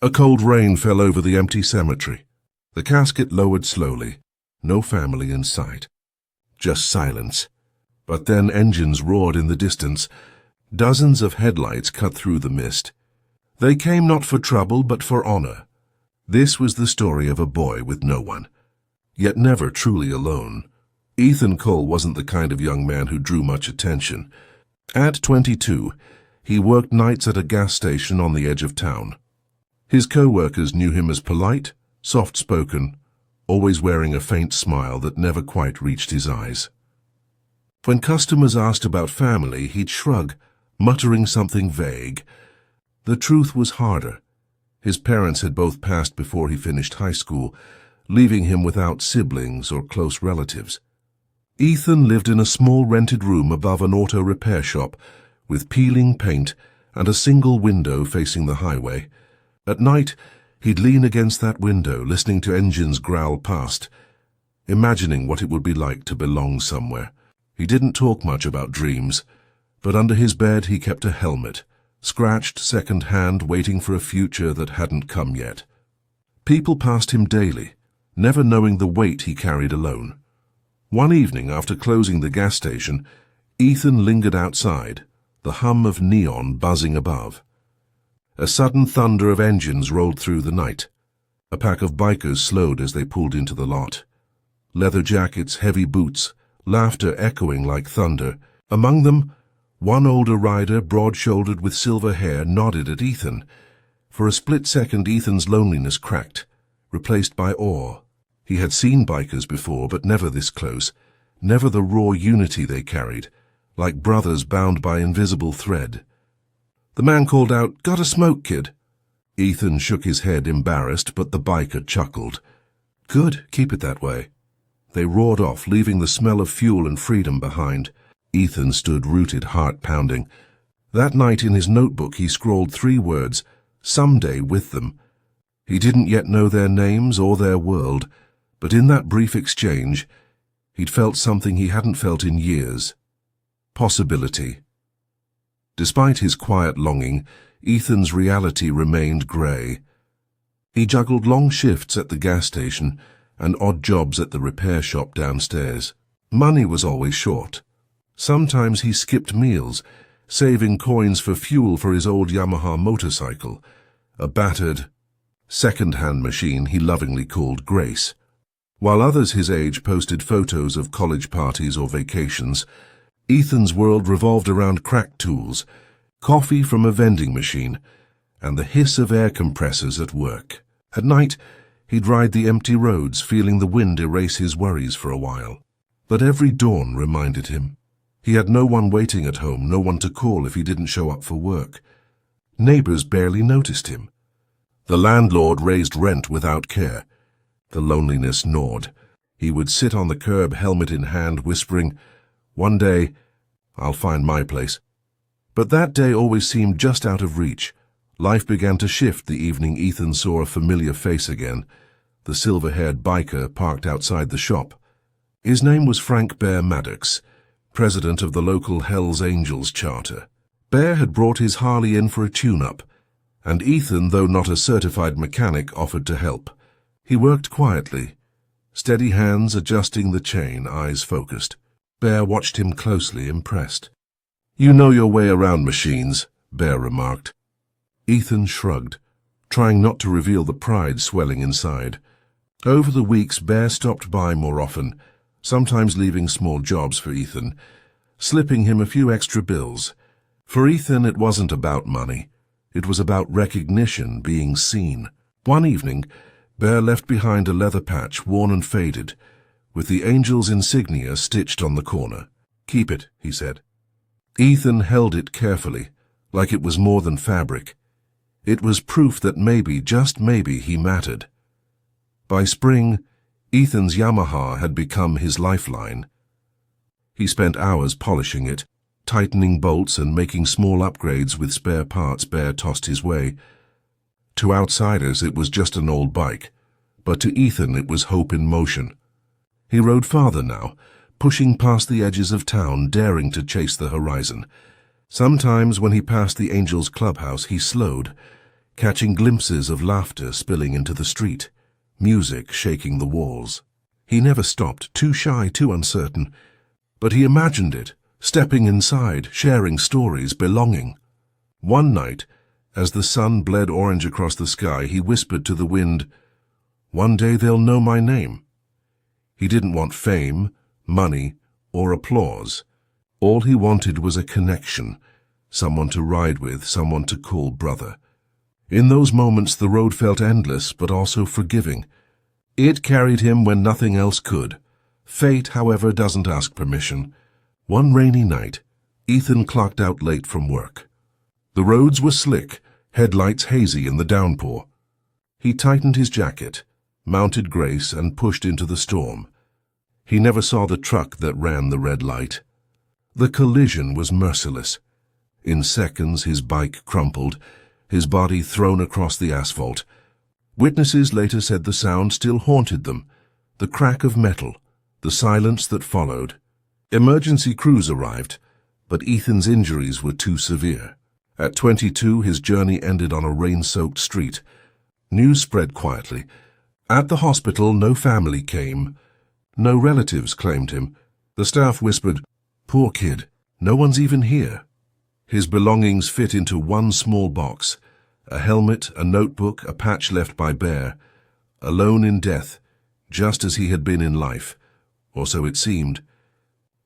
A cold rain fell over the empty cemetery. The casket lowered slowly. No family in sight. Just silence. But then engines roared in the distance. Dozens of headlights cut through the mist. They came not for trouble, but for honor. This was the story of a boy with no one, yet never truly alone. Ethan Cole wasn't the kind of young man who drew much attention. At 22, he worked nights at a gas station on the edge of town. His co-workers knew him as polite, soft-spoken, always wearing a faint smile that never quite reached his eyes. When customers asked about family, he'd shrug, muttering something vague. The truth was harder. His parents had both passed before he finished high school, leaving him without siblings or close relatives. Ethan lived in a small rented room above an auto repair shop, with peeling paint and a single window facing the highway. At night, he'd lean against that window, listening to engines growl past, imagining what it would be like to belong somewhere. He didn't talk much about dreams, but under his bed he kept a helmet, scratched second-hand, waiting for a future that hadn't come yet. People passed him daily, never knowing the weight he carried alone. One evening, after closing the gas station, Ethan lingered outside, the hum of neon buzzing above. A sudden thunder of engines rolled through the night. A pack of bikers slowed as they pulled into the lot. Leather jackets, heavy boots, laughter echoing like thunder. Among them, one older rider, broad-shouldered with silver hair, nodded at Ethan. For a split second, Ethan's loneliness cracked, replaced by awe. He had seen bikers before, but never this close, never the raw unity they carried, like brothers bound by invisible thread. The man called out, "Got a smoke, kid?" Ethan shook his head, embarrassed, but the biker chuckled. "Good, keep it that way." They roared off, leaving the smell of fuel and freedom behind. Ethan stood rooted, heart pounding. That night in his notebook he scrawled 3 words, "Someday with them." He didn't yet know their names or their world, but in that brief exchange, he'd felt something he hadn't felt in years. Possibility. Despite his quiet longing, Ethan's reality remained grey. He juggled long shifts at the gas station and odd jobs at the repair shop downstairs. Money was always short. Sometimes he skipped meals, saving coins for fuel for his old Yamaha motorcycle, a battered, second-hand machine he lovingly called Grace. While others his age posted photos of college parties or vacations, Ethan's world revolved around crack tools, coffee from a vending machine, and the hiss of air compressors at work. At night, he'd ride the empty roads, feeling the wind erase his worries for a while. But every dawn reminded him. He had no one waiting at home, no one to call if he didn't show up for work. Neighbors barely noticed him. The landlord raised rent without care. The loneliness gnawed. He would sit on the curb, helmet in hand, whispering, "One day, I'll find my place." But that day always seemed just out of reach. Life began to shift the evening Ethan saw a familiar face again, the silver-haired biker parked outside the shop. His name was Frank Bear Maddox, president of the local Hells Angels charter. Bear had brought his Harley in for a tune-up, and Ethan, though not a certified mechanic, offered to help. He worked quietly, steady hands adjusting the chain, eyes focused. Bear watched him closely, impressed. "You know your way around machines," Bear remarked. Ethan shrugged, trying not to reveal the pride swelling inside. Over the weeks, Bear stopped by more often, sometimes leaving small jobs for Ethan, slipping him a few extra bills. For Ethan, it wasn't about money. It was about recognition, being seen. One evening, Bear left behind a leather patch, worn and faded, with the Angels insignia stitched on the corner. "Keep it," he said. Ethan held it carefully, like it was more than fabric. It was proof that maybe, just maybe, he mattered. By spring, Ethan's Yamaha had become his lifeline. He spent hours polishing it, tightening bolts and making small upgrades with spare parts Bear tossed his way. To outsiders, it was just an old bike, but to Ethan it was hope in motion. He rode farther now, pushing past the edges of town, daring to chase the horizon. Sometimes when he passed the Angels' clubhouse, he slowed, catching glimpses of laughter spilling into the street, music shaking the walls. He never stopped, too shy, too uncertain. But he imagined it, stepping inside, sharing stories, belonging. One night, as the sun bled orange across the sky, he whispered to the wind, "One day they'll know my name." He didn't want fame, money, or applause. All he wanted was a connection, someone to ride with, someone to call brother. In those moments the road felt endless, but also forgiving. It carried him when nothing else could. Fate, however, doesn't ask permission. One rainy night, Ethan clocked out late from work. The roads were slick, headlights hazy in the downpour. He tightened his jacket, mounted Grace, and pushed into the storm. He never saw the truck that ran the red light. The collision was merciless. In seconds his bike crumpled, his body thrown across the asphalt. Witnesses later said the sound still haunted them, the crack of metal, the silence that followed. Emergency crews arrived, but Ethan's injuries were too severe. At 22, his journey ended on a rain-soaked street. News spread quietly. At the hospital, no family came. No relatives claimed him. The staff whispered, "Poor kid, no one's even here." His belongings fit into one small box, a helmet, a notebook, a patch left by Bear, alone in death, just as he had been in life, or so it seemed.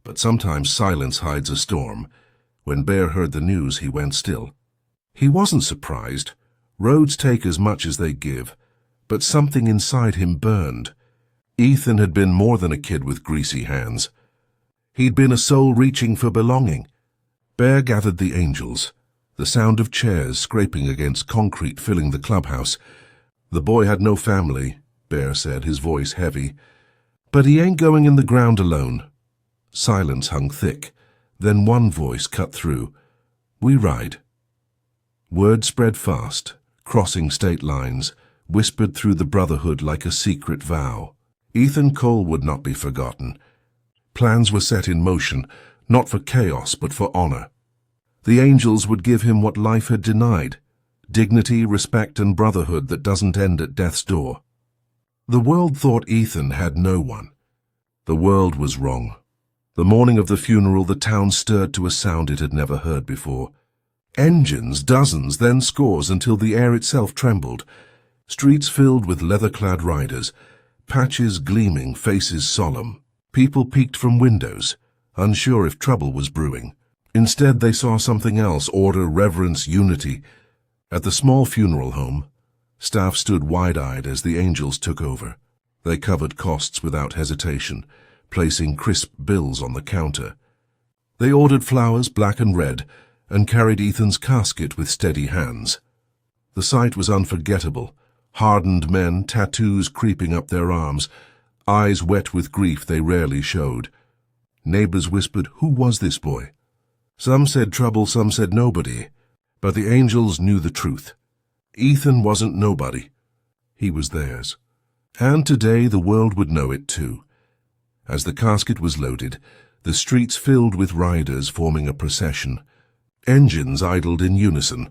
But sometimes silence hides a storm. When Bear heard the news, he went still. He wasn't surprised. Roads take as much as they give, but something inside him burned. Ethan had been more than a kid with greasy hands. He'd been a soul reaching for belonging. Bear gathered the angels, the sound of chairs scraping against concrete filling the clubhouse. The boy had no family, Bear said, his voice heavy. But he ain't going in the ground alone. Silence hung thick. Then one voice cut through. "We ride." Word spread fast, crossing state lines, whispered through the brotherhood like a secret vow. Ethan Cole would not be forgotten. Plans were set in motion, not for chaos but for honor. The angels would give him what life had denied, dignity, respect, and brotherhood that doesn't end at death's door. The world thought Ethan had no one. The world was wrong. The morning of the funeral, the town stirred to a sound it had never heard before. Engines, dozens, then scores, until the air itself trembled. Streets filled with leather-clad riders, patches gleaming, faces solemn. People peeked from windows, unsure if trouble was brewing. Instead, they saw something else: order, reverence, unity. At the small funeral home, staff stood wide-eyed as the angels took over. They covered costs without hesitation, placing crisp bills on the counter. They ordered flowers, black and red, and carried Ethan's casket with steady hands. The sight was unforgettable. Hardened men, tattoos creeping up their arms, eyes wet with grief they rarely showed. Neighbors whispered, "Who was this boy?" Some said trouble, some said nobody. But the angels knew the truth. Ethan wasn't nobody. He was theirs. And today the world would know it too. As the casket was loaded, the streets filled with riders forming a procession. Engines idled in unison,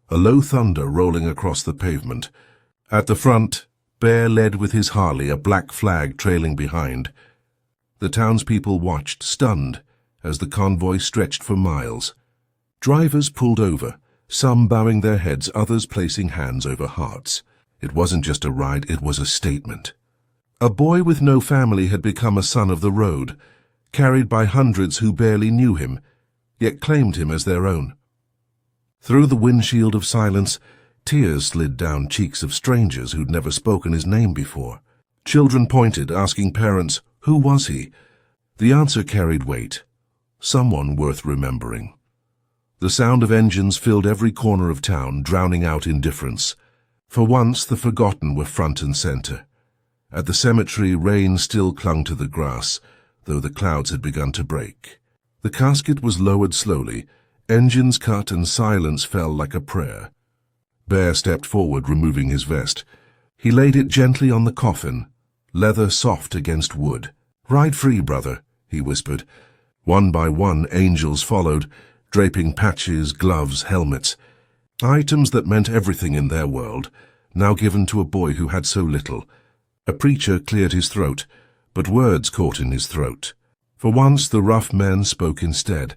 a low thunder rolling across the pavement. At the front, Bear led with his Harley, a black flag trailing behind. The townspeople watched, stunned, as the convoy stretched for miles. Drivers pulled over, some bowing their heads, others placing hands over hearts. It wasn't just a ride, it was a statement. A boy with no family had become a son of the road, carried by hundreds who barely knew him, yet claimed him as their own. Through the windshield of silence, tears slid down cheeks of strangers who'd never spoken his name before. Children pointed, asking parents, "Who was he?" The answer carried weight. Someone worth remembering. The sound of engines filled every corner of town, drowning out indifference. For once, the forgotten were front and center. At the cemetery, rain still clung to the grass, though the clouds had begun to break. The casket was lowered slowly, engines cut, and silence fell like a prayer. Bear stepped forward, removing his vest. He laid it gently on the coffin, leather soft against wood. "Ride free, brother," he whispered. One by one, angels followed, draping patches, gloves, helmets. Items that meant everything in their world, now given to a boy who had so little. A preacher cleared his throat, but words caught in his throat. For once the rough men spoke instead,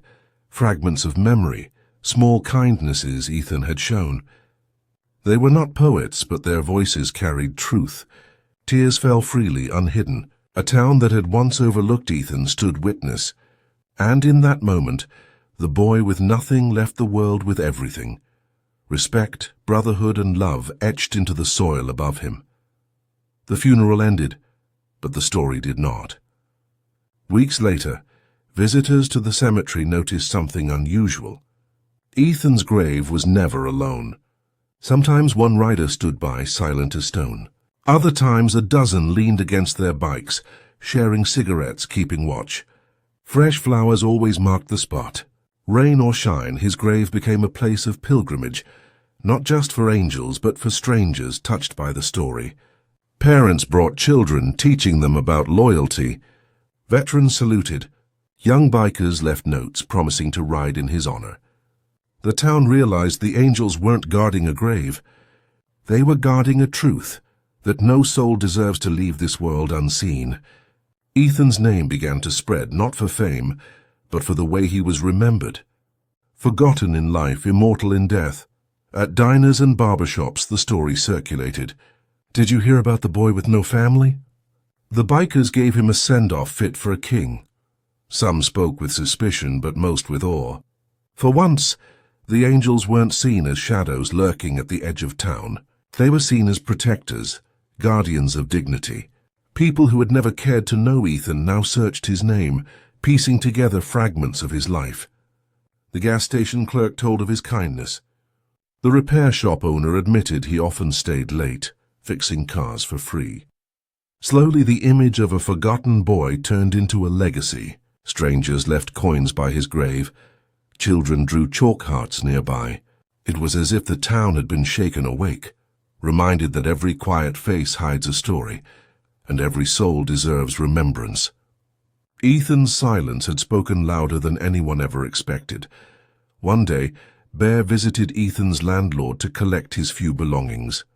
fragments of memory, small kindnesses Ethan had shown. They were not poets, but their voices carried truth. Tears fell freely, unhidden. A town that had once overlooked Ethan stood witness. And in that moment, the boy with nothing left the world with everything. Respect, brotherhood, and love etched into the soil above him. The funeral ended, but the story did not. Weeks later, visitors to the cemetery noticed something unusual. Ethan's grave was never alone. Sometimes one rider stood by, silent as stone. Other times a dozen leaned against their bikes, sharing cigarettes, keeping watch. Fresh flowers always marked the spot. Rain or shine, his grave became a place of pilgrimage, not just for angels, but for strangers touched by the story. Parents brought children, teaching them about loyalty. Veterans saluted. Young bikers left notes promising to ride in his honor. The town realized the angels weren't guarding a grave. They were guarding a truth, that no soul deserves to leave this world unseen. Ethan's name began to spread, not for fame, but for the way he was remembered. Forgotten in life, immortal in death. At diners and barbershops, the story circulated. Did you hear about the boy with no family? The bikers gave him a send-off fit for a king. Some spoke with suspicion, but most with awe. For once, the angels weren't seen as shadows lurking at the edge of town. They were seen as protectors, guardians of dignity. People who had never cared to know Ethan now searched his name, piecing together fragments of his life. The gas station clerk told of his kindness. The repair shop owner admitted he often stayed late, fixing cars for free. Slowly the image of a forgotten boy turned into a legacy. Strangers left coins by his grave. Children drew chalk hearts nearby. It was as if the town had been shaken awake, reminded that every quiet face hides a story, and every soul deserves remembrance. Ethan's silence had spoken louder than anyone ever expected. One day, Bear visited Ethan's landlord to collect his few belongings.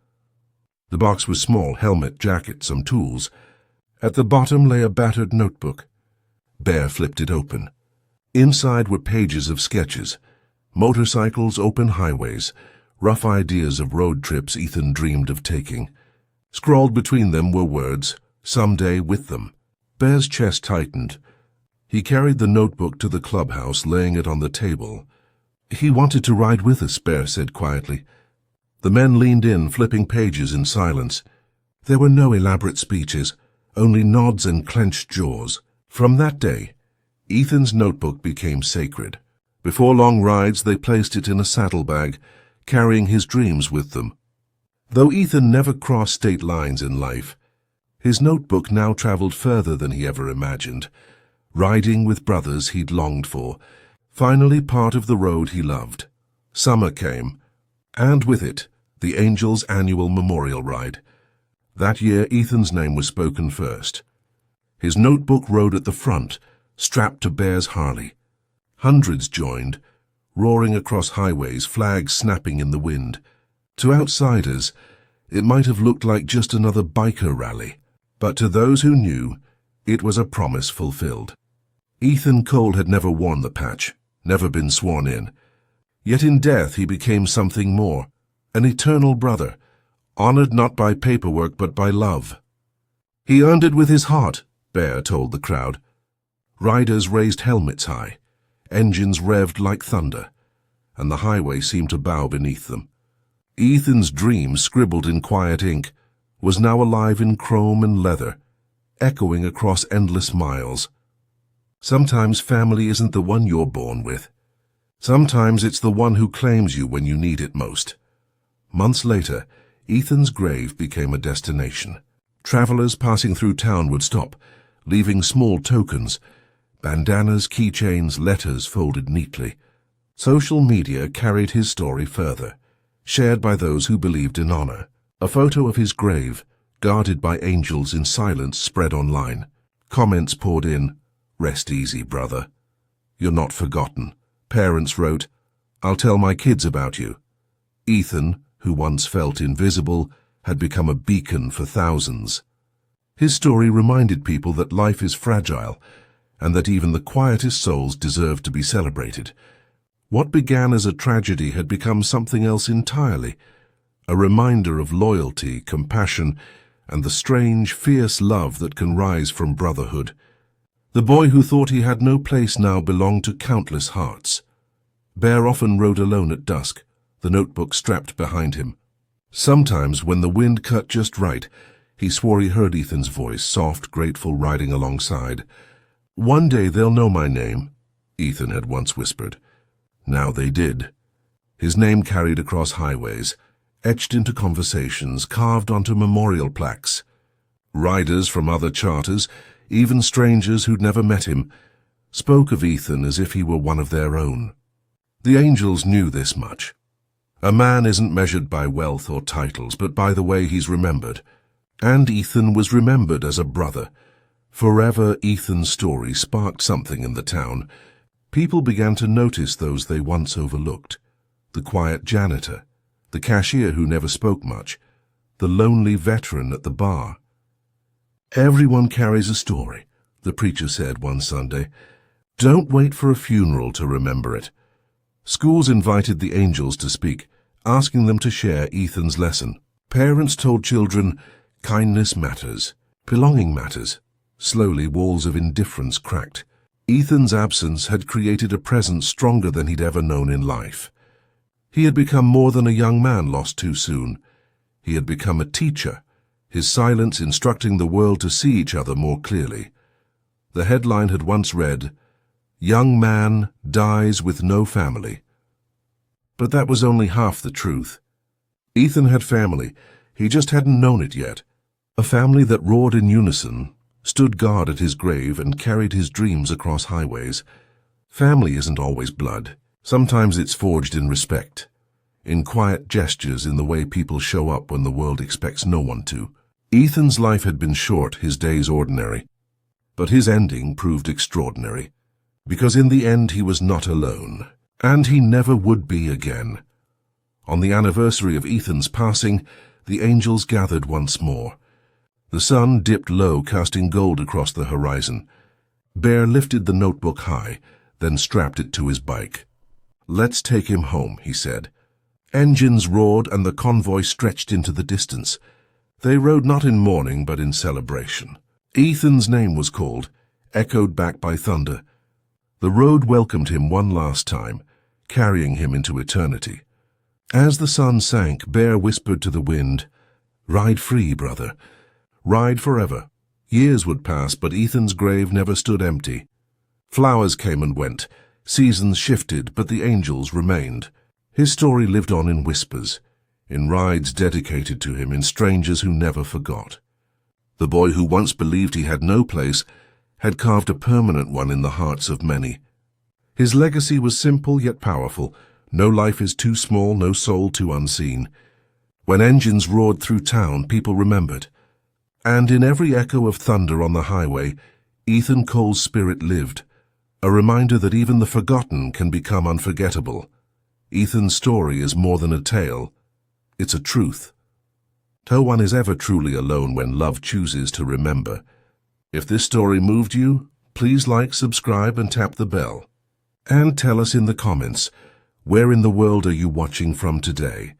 The box was small: helmet, jacket, some tools. At the bottom lay a battered notebook. Bear flipped it open. Inside were pages of sketches, motorcycles, open highways, rough ideas of road trips Ethan dreamed of taking. Scrawled between them were words, "Someday with them." Bear's chest tightened. He carried the notebook to the clubhouse, laying it on the table. "He wanted to ride with us," Bear said quietly. The men leaned in, flipping pages in silence. There were no elaborate speeches, only nods and clenched jaws. From that day, Ethan's notebook became sacred. Before long rides, they placed it in a saddlebag, carrying his dreams with them. Though Ethan never crossed state lines in life, his notebook now traveled further than he ever imagined, riding with brothers he'd longed for, finally part of the road he loved. Summer came, and with it, the Angels' annual memorial ride. That year, Ethan's name was spoken first. His notebook rode at the front, strapped to Bear's Harley. Hundreds joined, roaring across highways, flags snapping in the wind. To outsiders, it might have looked like just another biker rally, but to those who knew, it was a promise fulfilled. Ethan Cole had never worn the patch, never been sworn in. Yet in death he became something more, an eternal brother, honored not by paperwork but by love. "He earned it with his heart," Bear told the crowd. Riders raised helmets high, engines revved like thunder, and the highway seemed to bow beneath them. Ethan's dream, scribbled in quiet ink, was now alive in chrome and leather, echoing across endless miles. Sometimes family isn't the one you're born with. Sometimes it's the one who claims you when you need it most. Months later, Ethan's grave became a destination. Travelers passing through town would stop, leaving small tokens, bandanas, keychains, letters folded neatly. Social media carried his story further, shared by those who believed in honor. A photo of his grave, guarded by angels in silence, spread online. Comments poured in, "Rest easy, brother. You're not forgotten." Parents wrote, "I'll tell my kids about you." Ethan, who once felt invisible, had become a beacon for thousands. His story reminded people that life is fragile and that even the quietest souls deserve to be celebrated. What began as a tragedy had become something else entirely, a reminder of loyalty, compassion, and the strange, fierce love that can rise from brotherhood. The boy who thought he had no place now belonged to countless hearts. Bear often rode alone at dusk, the notebook strapped behind him. Sometimes, when the wind cut just right, he swore he heard Ethan's voice, soft, grateful, riding alongside. "One day they'll know my name," Ethan had once whispered. Now they did. His name carried across highways, etched into conversations, carved onto memorial plaques. Riders from other charters, even strangers who'd never met him, spoke of Ethan as if he were one of their own. The angels knew this much. A man isn't measured by wealth or titles, but by the way he's remembered. And Ethan was remembered as a brother. Forever, Ethan's story sparked something in the town. People began to notice those they once overlooked. The quiet janitor, the cashier who never spoke much, the lonely veteran at the bar. "Everyone carries a story," the preacher said one Sunday. "Don't wait for a funeral to remember it." Schools invited the angels to speak, asking them to share Ethan's lesson. Parents told children, kindness matters, belonging matters. Slowly, walls of indifference cracked. Ethan's absence had created a presence stronger than he'd ever known in life. He had become more than a young man lost too soon. He had become a teacher, his silence instructing the world to see each other more clearly. The headline had once read, "Young man dies with no family." But that was only half the truth. Ethan had family, he just hadn't known it yet. A family that roared in unison, stood guard at his grave, and carried his dreams across highways. Family isn't always blood. Sometimes it's forged in respect, in quiet gestures, in the way people show up when the world expects no one to. Ethan's life had been short, his days ordinary. But his ending proved extraordinary, because in the end he was not alone, and he never would be again. On the anniversary of Ethan's passing, the angels gathered once more. The sun dipped low, casting gold across the horizon. Bear lifted the notebook high, then strapped it to his bike. "Let's take him home," he said. Engines roared and the convoy stretched into the distance. They rode not in mourning, but in celebration. Ethan's name was called, echoed back by thunder. The road welcomed him one last time, carrying him into eternity. As the sun sank, Bear whispered to the wind, "Ride free, brother. Ride forever." Years would pass, but Ethan's grave never stood empty. Flowers came and went, seasons shifted, but the angels remained. His story lived on in whispers, in rides dedicated to him, in strangers who never forgot. The boy who once believed he had no place had carved a permanent one in the hearts of many. His legacy was simple yet powerful. No life is too small, no soul too unseen. When engines roared through town, people remembered. And in every echo of thunder on the highway, Ethan Cole's spirit lived, a reminder that even the forgotten can become unforgettable. Ethan's story is more than a tale. It's a truth. No one is ever truly alone when love chooses to remember. If this story moved you, please like, subscribe, and tap the bell. And tell us in the comments, where in the world are you watching from today?